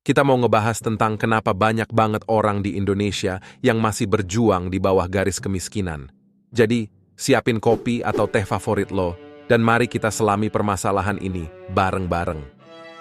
Kita mau ngebahas tentang kenapa banyak banget orang di Indonesia yang masih berjuang di bawah garis kemiskinan. Jadi, siapin kopi atau teh favorit lo, dan mari kita selami permasalahan ini bareng-bareng.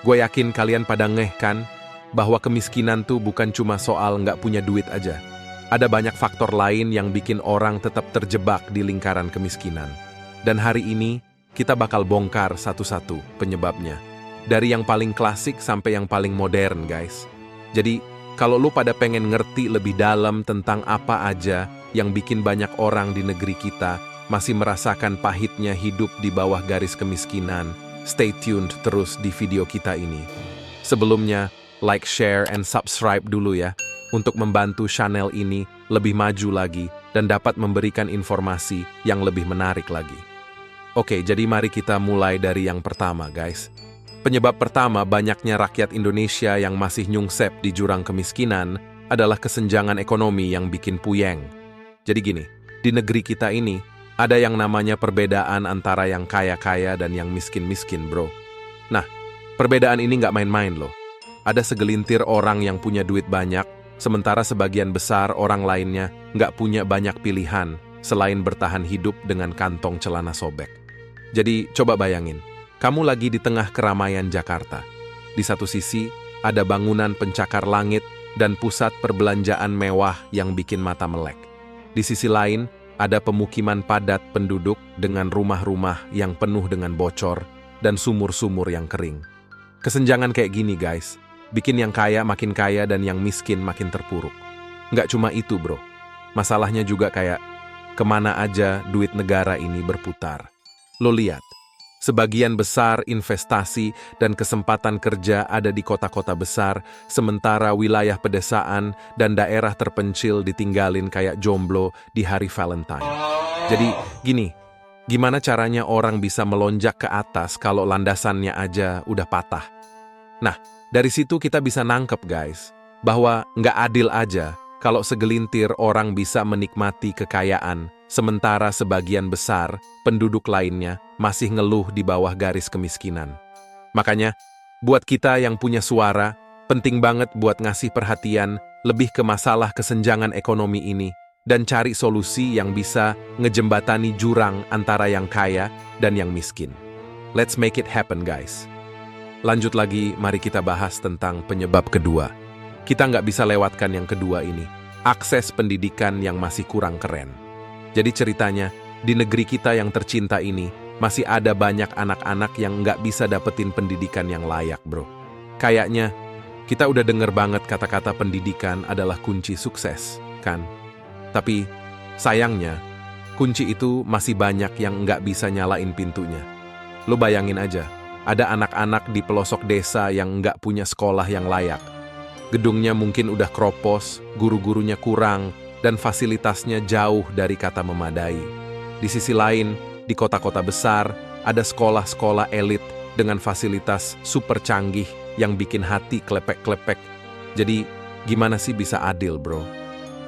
Gue yakin kalian pada ngeh kan, bahwa kemiskinan tuh bukan cuma soal nggak punya duit aja. Ada banyak faktor lain yang bikin orang tetap terjebak di lingkaran kemiskinan. Dan hari ini, kita bakal bongkar satu-satu penyebabnya. Dari yang paling klasik sampai yang paling modern, guys. Jadi, kalau lu pada pengen ngerti lebih dalam tentang apa aja yang bikin banyak orang di negeri kita masih merasakan pahitnya hidup di bawah garis kemiskinan, stay tuned terus di video kita ini. Sebelumnya, like, share, and subscribe dulu ya, untuk membantu channel ini lebih maju lagi dan dapat memberikan informasi yang lebih menarik lagi. Oke, jadi mari kita mulai dari yang pertama, guys. Penyebab pertama banyaknya rakyat Indonesia yang masih nyungsep di jurang kemiskinan adalah kesenjangan ekonomi yang bikin puyeng. Jadi gini, di negeri kita ini ada yang namanya perbedaan antara yang kaya-kaya dan yang miskin-miskin, bro. Nah, perbedaan ini nggak main-main loh. Ada segelintir orang yang punya duit banyak, sementara sebagian besar orang lainnya nggak punya banyak pilihan selain bertahan hidup dengan kantong celana sobek. Jadi, coba bayangin. Kamu lagi di tengah keramaian Jakarta. Di satu sisi, ada bangunan pencakar langit dan pusat perbelanjaan mewah yang bikin mata melek. Di sisi lain, ada pemukiman padat penduduk dengan rumah-rumah yang penuh dengan bocor dan sumur-sumur yang kering. Kesenjangan kayak gini, guys, bikin yang kaya makin kaya dan yang miskin makin terpuruk. Nggak cuma itu, bro. Masalahnya juga kayak, kemana aja duit negara ini berputar. Lo lihat. Sebagian besar investasi dan kesempatan kerja ada di kota-kota besar, sementara wilayah pedesaan dan daerah terpencil ditinggalin kayak jomblo di hari Valentine. Jadi, gini, gimana caranya orang bisa melonjak ke atas kalau landasannya aja udah patah? Nah, dari situ kita bisa nangkep, guys, bahwa nggak adil aja kalau segelintir orang bisa menikmati kekayaan, sementara sebagian besar penduduk lainnya masih ngeluh di bawah garis kemiskinan. Makanya, buat kita yang punya suara, penting banget buat ngasih perhatian lebih ke masalah kesenjangan ekonomi ini dan cari solusi yang bisa ngejembatani jurang antara yang kaya dan yang miskin. Let's make it happen, guys. Lanjut lagi, mari kita bahas tentang penyebab kedua. Kita nggak bisa lewatkan yang kedua ini, akses pendidikan yang masih kurang keren. Jadi ceritanya, di negeri kita yang tercinta ini, masih ada banyak anak-anak yang nggak bisa dapetin pendidikan yang layak, bro. Kayaknya, kita udah denger banget kata-kata pendidikan adalah kunci sukses, kan? Tapi, sayangnya, kunci itu masih banyak yang nggak bisa nyalain pintunya. Lo bayangin aja, ada anak-anak di pelosok desa yang nggak punya sekolah yang layak. Gedungnya mungkin udah kropos, guru-gurunya kurang, dan fasilitasnya jauh dari kata memadai. Di sisi lain, di kota-kota besar, ada sekolah-sekolah elit dengan fasilitas super canggih yang bikin hati klepek-klepek. Jadi, gimana sih bisa adil, bro?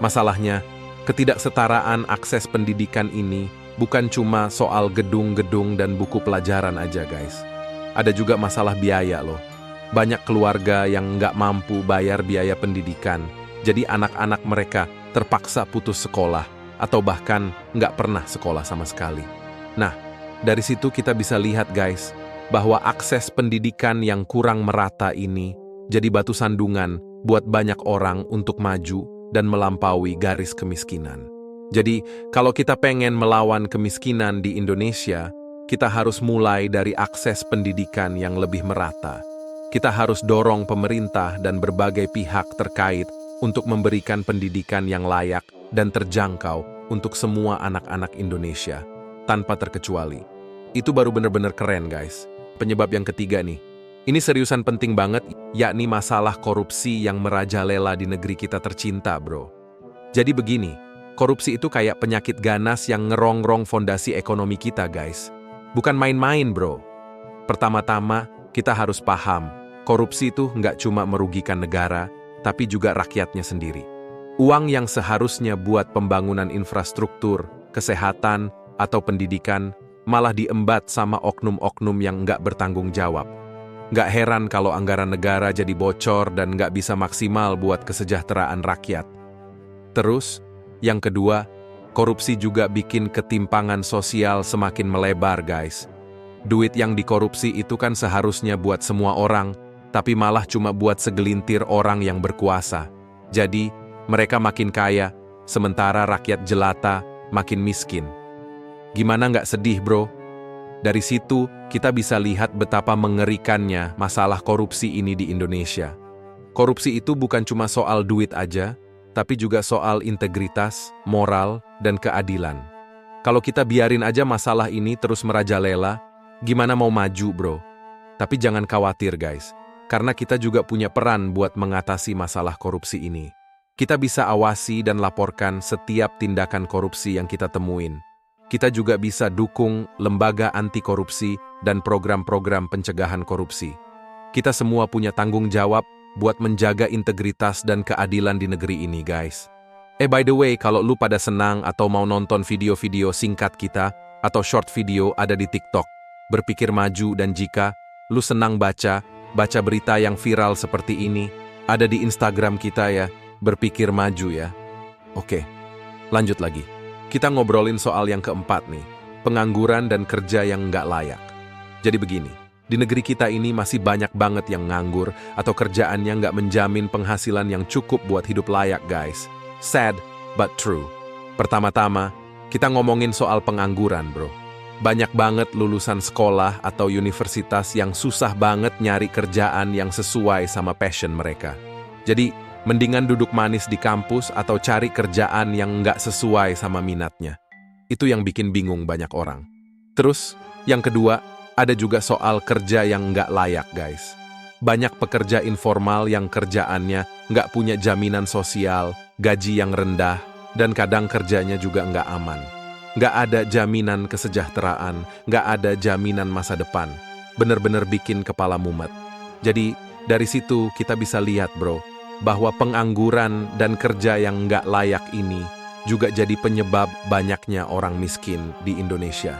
Masalahnya, ketidaksetaraan akses pendidikan ini bukan cuma soal gedung-gedung dan buku pelajaran aja, guys. Ada juga masalah biaya loh. Banyak keluarga yang nggak mampu bayar biaya pendidikan, jadi anak-anak mereka terpaksa putus sekolah atau bahkan nggak pernah sekolah sama sekali. Nah, dari situ kita bisa lihat, guys, bahwa akses pendidikan yang kurang merata ini jadi batu sandungan buat banyak orang untuk maju dan melampaui garis kemiskinan. Jadi, kalau kita pengen melawan kemiskinan di Indonesia, kita harus mulai dari akses pendidikan yang lebih merata. Kita harus dorong pemerintah dan berbagai pihak terkait untuk memberikan pendidikan yang layak dan terjangkau untuk semua anak-anak Indonesia, tanpa terkecuali. Itu baru bener-bener keren, guys. Penyebab yang ketiga nih. Ini seriusan penting banget, yakni masalah korupsi yang merajalela di negeri kita tercinta, bro. Jadi begini, korupsi itu kayak penyakit ganas yang ngerongrong fondasi ekonomi kita, guys. Bukan main-main, bro. Pertama-tama, kita harus paham, korupsi itu nggak cuma merugikan negara, tapi juga rakyatnya sendiri. Uang yang seharusnya buat pembangunan infrastruktur, kesehatan, atau pendidikan, malah diembat sama oknum-oknum yang nggak bertanggung jawab. Nggak heran kalau anggaran negara jadi bocor dan nggak bisa maksimal buat kesejahteraan rakyat. Terus, yang kedua, korupsi juga bikin ketimpangan sosial semakin melebar, guys. Duit yang dikorupsi itu kan seharusnya buat semua orang, tapi malah cuma buat segelintir orang yang berkuasa. Jadi, mereka makin kaya, sementara rakyat jelata makin miskin. Gimana nggak sedih, bro? Dari situ, kita bisa lihat betapa mengerikannya masalah korupsi ini di Indonesia. Korupsi itu bukan cuma soal duit aja, tapi juga soal integritas, moral, dan keadilan. Kalau kita biarin aja masalah ini terus merajalela, gimana mau maju, bro? Tapi jangan khawatir, guys, karena kita juga punya peran buat mengatasi masalah korupsi ini. Kita bisa awasi dan laporkan setiap tindakan korupsi yang kita temuin. Kita juga bisa dukung lembaga anti korupsi dan program-program pencegahan korupsi. Kita semua punya tanggung jawab buat menjaga integritas dan keadilan di negeri ini, guys. By the way, kalau lu pada senang atau mau nonton video-video singkat kita atau short video ada di TikTok, Berpikir Maju, dan jika lu senang baca berita yang viral seperti ini, ada di Instagram kita ya, Berpikir Maju ya. Oke, lanjut lagi. Kita ngobrolin soal yang keempat nih, pengangguran dan kerja yang nggak layak. Jadi begini, di negeri kita ini masih banyak banget yang nganggur atau kerjaannya nggak menjamin penghasilan yang cukup buat hidup layak, guys. Sad, but true. Pertama-tama, kita ngomongin soal pengangguran, bro. Banyak banget lulusan sekolah atau universitas yang susah banget nyari kerjaan yang sesuai sama passion mereka. Jadi, mendingan duduk manis di kampus atau cari kerjaan yang nggak sesuai sama minatnya. Itu yang bikin bingung banyak orang. Terus, yang kedua, ada juga soal kerja yang nggak layak, guys. Banyak pekerja informal yang kerjaannya nggak punya jaminan sosial, gaji yang rendah, dan kadang kerjanya juga nggak aman. Nggak ada jaminan kesejahteraan, nggak ada jaminan masa depan. Bener-bener bikin kepala mumet. Jadi, dari situ kita bisa lihat, bro, bahwa pengangguran dan kerja yang nggak layak ini juga jadi penyebab banyaknya orang miskin di Indonesia.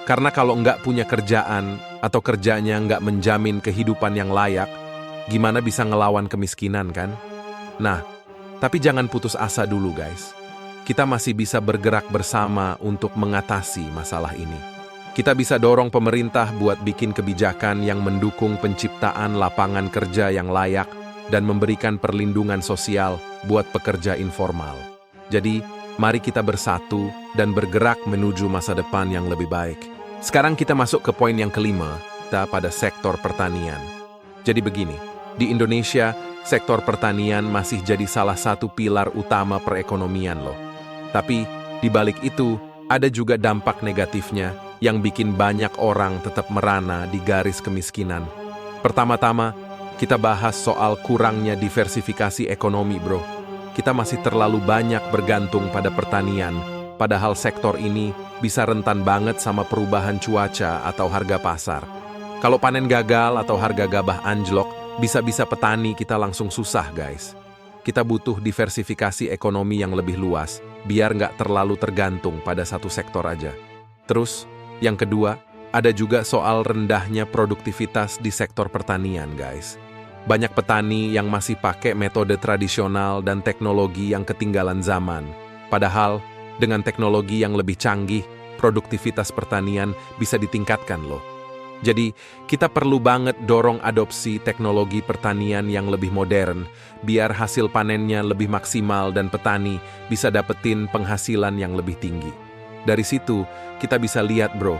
Karena kalau nggak punya kerjaan atau kerjanya nggak menjamin kehidupan yang layak, gimana bisa ngelawan kemiskinan, kan? Nah, tapi jangan putus asa dulu, guys. Kita masih bisa bergerak bersama untuk mengatasi masalah ini. Kita bisa dorong pemerintah buat bikin kebijakan yang mendukung penciptaan lapangan kerja yang layak dan memberikan perlindungan sosial buat pekerja informal. Jadi, mari kita bersatu dan bergerak menuju masa depan yang lebih baik. Sekarang kita masuk ke poin yang kelima, kita pada sektor pertanian. Jadi begini, di Indonesia, sektor pertanian masih jadi salah satu pilar utama perekonomian loh. Tapi, di balik itu, ada juga dampak negatifnya yang bikin banyak orang tetap merana di garis kemiskinan. Pertama-tama, kita bahas soal kurangnya diversifikasi ekonomi, bro. Kita masih terlalu banyak bergantung pada pertanian, padahal sektor ini bisa rentan banget sama perubahan cuaca atau harga pasar. Kalau panen gagal atau harga gabah anjlok, bisa-bisa petani kita langsung susah, guys. Kita butuh diversifikasi ekonomi yang lebih luas, biar nggak terlalu tergantung pada satu sektor aja. Terus, yang kedua, ada juga soal rendahnya produktivitas di sektor pertanian, guys. Banyak petani yang masih pakai metode tradisional dan teknologi yang ketinggalan zaman. Padahal, dengan teknologi yang lebih canggih, produktivitas pertanian bisa ditingkatkan loh. Jadi, kita perlu banget dorong adopsi teknologi pertanian yang lebih modern, biar hasil panennya lebih maksimal dan petani bisa dapetin penghasilan yang lebih tinggi. Dari situ, kita bisa lihat, bro,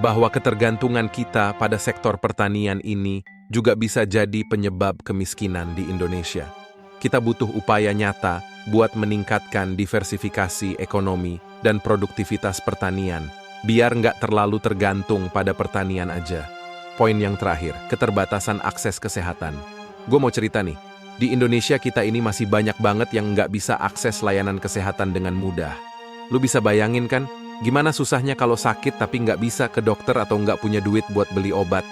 bahwa ketergantungan kita pada sektor pertanian ini juga bisa jadi penyebab kemiskinan di Indonesia. Kita butuh upaya nyata buat meningkatkan diversifikasi ekonomi dan produktivitas pertanian, biar nggak terlalu tergantung pada pertanian aja. Poin yang terakhir, keterbatasan akses kesehatan. Gue mau cerita nih, di Indonesia kita ini masih banyak banget yang nggak bisa akses layanan kesehatan dengan mudah. Lu bisa bayangin kan, gimana susahnya kalau sakit tapi nggak bisa ke dokter atau nggak punya duit buat beli obat.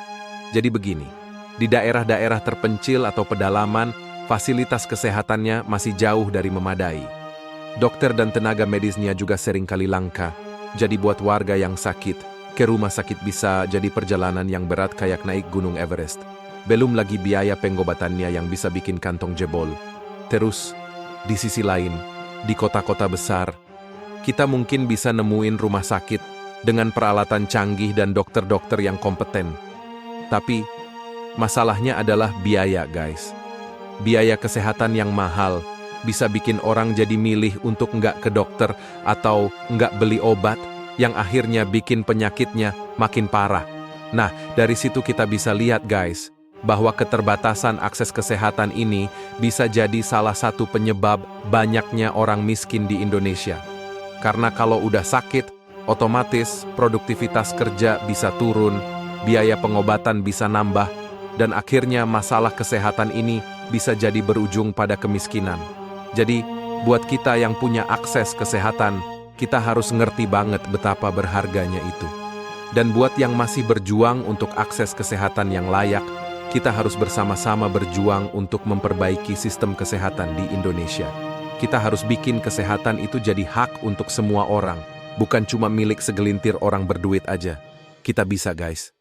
Jadi begini, di daerah-daerah terpencil atau pedalaman, fasilitas kesehatannya masih jauh dari memadai. Dokter dan tenaga medisnya juga seringkali langka. Jadi buat warga yang sakit, ke rumah sakit bisa jadi perjalanan yang berat kayak naik Gunung Everest. Belum lagi biaya pengobatannya yang bisa bikin kantong jebol. Terus, di sisi lain, di kota-kota besar, kita mungkin bisa nemuin rumah sakit dengan peralatan canggih dan dokter-dokter yang kompeten. Tapi, masalahnya adalah biaya, guys. Biaya kesehatan yang mahal bisa bikin orang jadi milih untuk nggak ke dokter atau nggak beli obat yang akhirnya bikin penyakitnya makin parah. Nah, dari situ kita bisa lihat, guys, bahwa keterbatasan akses kesehatan ini bisa jadi salah satu penyebab banyaknya orang miskin di Indonesia. Karena kalau udah sakit, otomatis produktivitas kerja bisa turun, biaya pengobatan bisa nambah, dan akhirnya masalah kesehatan ini bisa jadi berujung pada kemiskinan. Jadi, buat kita yang punya akses kesehatan, kita harus ngerti banget betapa berharganya itu. Dan buat yang masih berjuang untuk akses kesehatan yang layak, kita harus bersama-sama berjuang untuk memperbaiki sistem kesehatan di Indonesia. Kita harus bikin kesehatan itu jadi hak untuk semua orang, bukan cuma milik segelintir orang berduit aja. Kita bisa, guys.